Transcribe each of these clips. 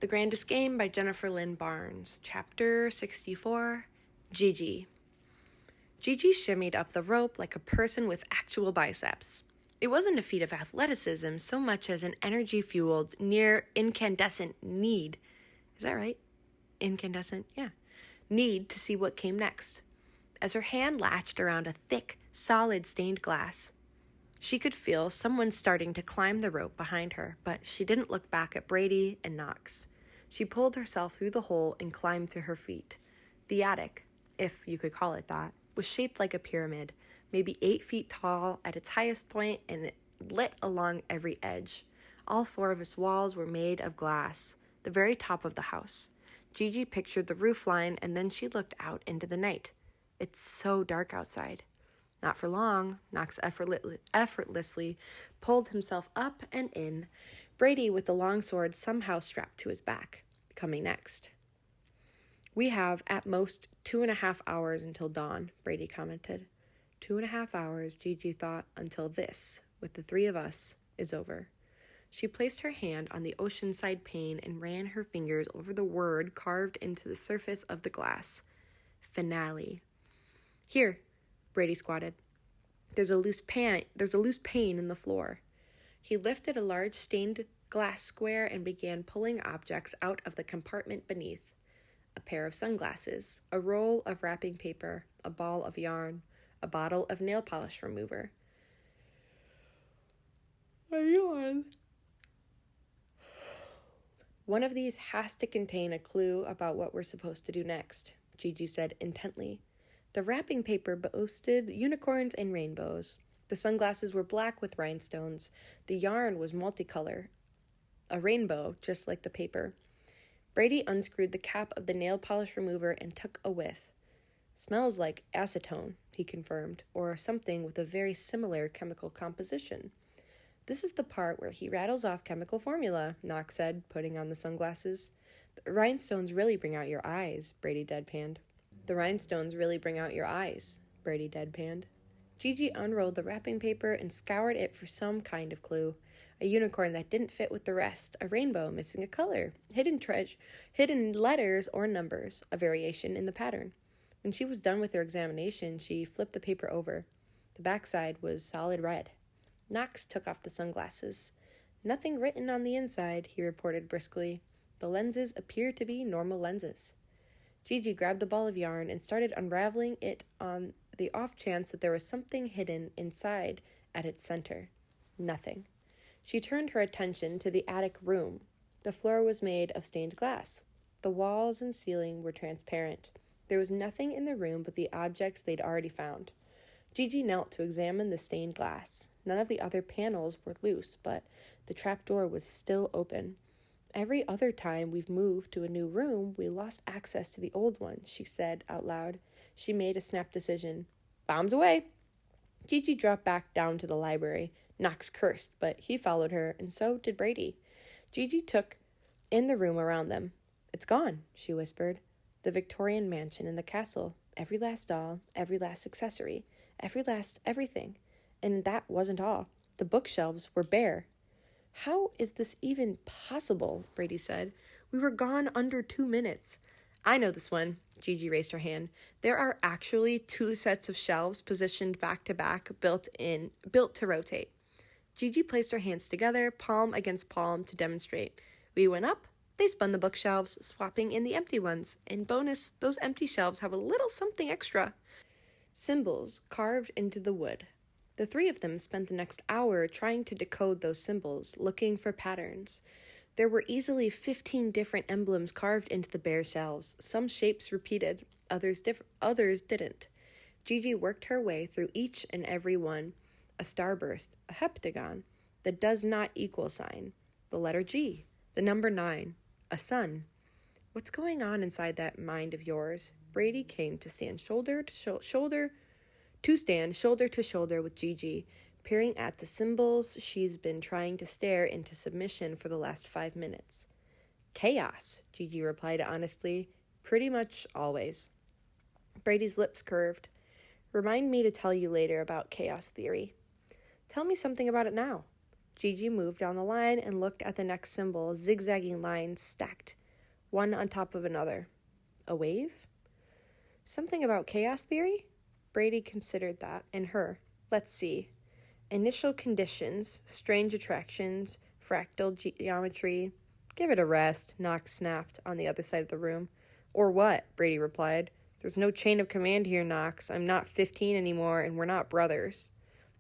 The Grandest Game by Jennifer Lynn Barnes. Chapter 64, Gigi. Gigi shimmied up the rope like a person with actual biceps. It wasn't a feat of athleticism so much as an energy-fueled, near-incandescent need. Is that right? Incandescent? Yeah. Need to see what came next. As her hand latched around a thick, solid stained glass, she could feel someone starting to climb the rope behind her, but she didn't look back at Brady and Knox. She pulled herself through the hole and climbed to her feet. The attic, if you could call it that, was shaped like a pyramid, maybe 8 feet tall at its highest point and lit along every edge. All 4 of its walls were made of glass, the very top of the house. Gigi pictured the roof line, and then she looked out into the night. It's so dark outside. Not for long. Knox effortlessly pulled himself up and in, Brady with the long sword somehow strapped to his back, coming next. "We have at most 2.5 hours until dawn," Brady commented. 2.5 hours, Gigi thought, until this, with the 3 of us, is over. She placed her hand on the oceanside pane and ran her fingers over the word carved into the surface of the glass. Finale. "Here," Brady squatted. There's a loose pane in the floor." He lifted a large stained glass square and began pulling objects out of the compartment beneath. A pair of sunglasses, a roll of wrapping paper, a ball of yarn, a bottle of nail polish remover. A yawn. "One of these has to contain a clue about what we're supposed to do next," Gigi said intently. The wrapping paper boasted unicorns and rainbows. The sunglasses were black with rhinestones. The yarn was multicolor, a rainbow, just like the paper. Brady unscrewed the cap of the nail polish remover and took a whiff. "Smells like acetone," he confirmed, "or something with a very similar chemical composition." "This is the part where he rattles off chemical formula," Knox said, putting on the sunglasses. "The rhinestones really bring out your eyes," Brady deadpanned. "The rhinestones really bring out your eyes," Brady deadpanned. Gigi unrolled the wrapping paper and scoured it for some kind of clue. A unicorn that didn't fit with the rest, a rainbow missing a color, hidden letters or numbers, a variation in the pattern. When she was done with her examination, she flipped the paper over. The backside was solid red. Knox took off the sunglasses. "Nothing written on the inside," he reported briskly. "The lenses appear to be normal lenses." Gigi grabbed the ball of yarn and started unraveling it on the off chance that there was something hidden inside at its center. Nothing. She turned her attention to the attic room. The floor was made of stained glass. The walls and ceiling were transparent. There was nothing in the room but the objects they'd already found. Gigi knelt to examine the stained glass. None of the other panels were loose, but the trapdoor was still open. "Every other time we've moved to a new room, we lost access to the old one," she said out loud. She made a snap decision. "Bombs away!" Gigi dropped back down to the library. Knox cursed, but he followed her, and so did Brady. Gigi took in the room around them. "It's gone," she whispered. "The Victorian mansion in the castle. Every last doll, every last accessory, every last everything. And that wasn't all. The bookshelves were bare." "How is this even possible?" Brady said. "We were gone under 2 minutes. "I know this one." Gigi raised her hand. "There are actually 2 sets of shelves positioned back to back, built to rotate." Gigi placed her hands together, palm against palm, to demonstrate. "We went up, they spun the bookshelves, swapping in the empty ones. And bonus, those empty shelves have a little something extra. Symbols carved into the wood. The 3 of them spent the next hour trying to decode those symbols, looking for patterns. There were easily 15 different emblems carved into the bare shelves. Some shapes repeated, others didn't. Gigi worked her way through each and every one. A starburst, a heptagon, the does not equal sign, the letter G, the number 9, a sun. What's going on inside that mind of yours?" Brady came to stand shoulder to shoulder with Gigi, peering at the symbols she's been trying to stare into submission for the last 5 minutes. "Chaos," Gigi replied honestly. "Pretty much always." Brady's lips curved. "Remind me to tell you later about chaos theory." "Tell me something about it now." Gigi moved down the line and looked at the next symbol, zigzagging lines stacked, one on top of another. A wave? Something about chaos theory? Brady considered that, and her. Let's see. Initial conditions, strange attractions, fractal geometry. Give it a rest, Knox snapped on the other side of the room. Or what? Brady replied. There's no chain of command here, Knox. I'm not 15 anymore, and we're not brothers.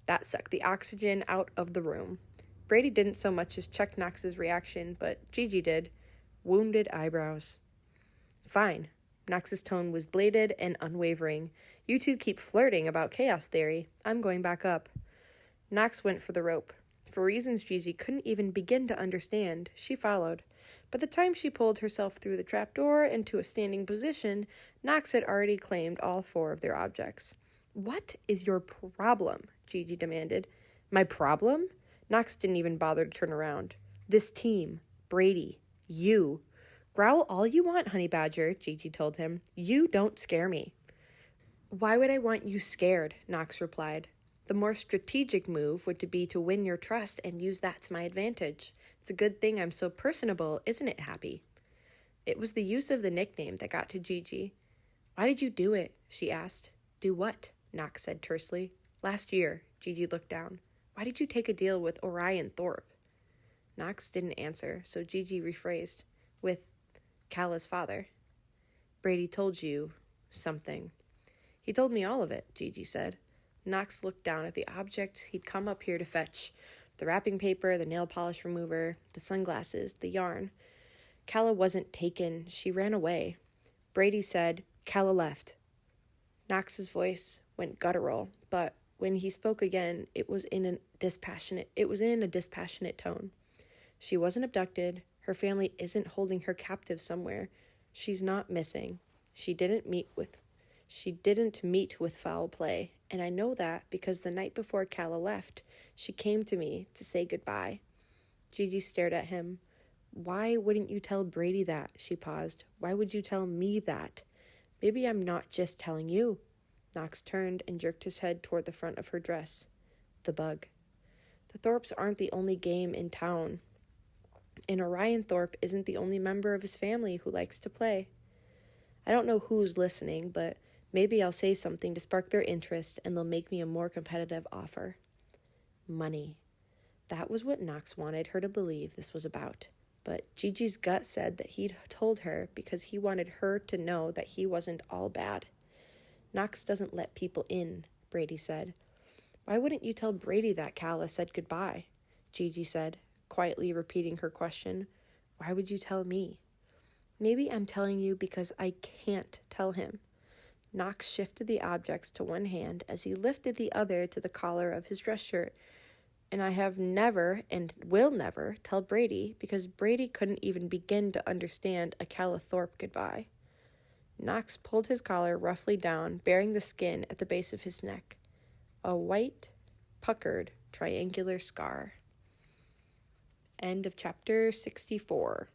That sucked the oxygen out of the room. Brady didn't so much as check Knox's reaction, but Gigi did. Wounded eyebrows. Fine. Knox's tone was bladed and unwavering. You two keep flirting about chaos theory. I'm going back up. Knox went for the rope. For reasons Gigi couldn't even begin to understand, she followed. By the time she pulled herself through the trapdoor into a standing position, Knox had already claimed all 4 of their objects. What is your problem? Gigi demanded. My problem? Knox didn't even bother to turn around. This team. Brady. You. Growl all you want, Honey Badger, Gigi told him. You don't scare me. Why would I want you scared? Knox replied. The more strategic move would be to win your trust and use that to my advantage. It's a good thing I'm so personable, isn't it, Happy? It was the use of the nickname that got to Gigi. Why did you do it? She asked. Do what? Knox said tersely. Last year, Gigi looked down. Why did you take a deal with Orion Thorpe? Knox didn't answer, so Gigi rephrased. With Calla's father. Brady told you something. He told me all of it, Gigi said. Knox looked down at the objects he'd come up here to fetch. The wrapping paper, the nail polish remover, the sunglasses, the yarn. Calla wasn't taken. She ran away. Brady said, Calla left. Knox's voice went guttural, but when he spoke again, it was in a dispassionate tone. She wasn't abducted. Her family isn't holding her captive somewhere. She's not missing. She didn't meet with foul play, and I know that because the night before Calla left, she came to me to say goodbye. Gigi stared at him. Why wouldn't you tell Brady that? She paused. Why would you tell me that? Maybe I'm not just telling you. Knox turned and jerked his head toward the front of her dress. The bug. The Thorpes aren't the only game in town. And Orion Thorpe isn't the only member of his family who likes to play. I don't know who's listening, but maybe I'll say something to spark their interest and they'll make me a more competitive offer. Money. That was what Knox wanted her to believe this was about. But Gigi's gut said that he'd told her because he wanted her to know that he wasn't all bad. Knox doesn't let people in, Brady said. Why wouldn't you tell Brady that Calla said goodbye? Gigi said, quietly repeating her question. Why would you tell me? Maybe I'm telling you because I can't tell him. Knox shifted the objects to one hand as he lifted the other to the collar of his dress shirt. And I have never and will never tell Brady because Brady couldn't even begin to understand a Calla Thorpe goodbye. Knox pulled his collar roughly down, baring the skin at the base of his neck. A white, puckered, triangular scar. End of chapter 64.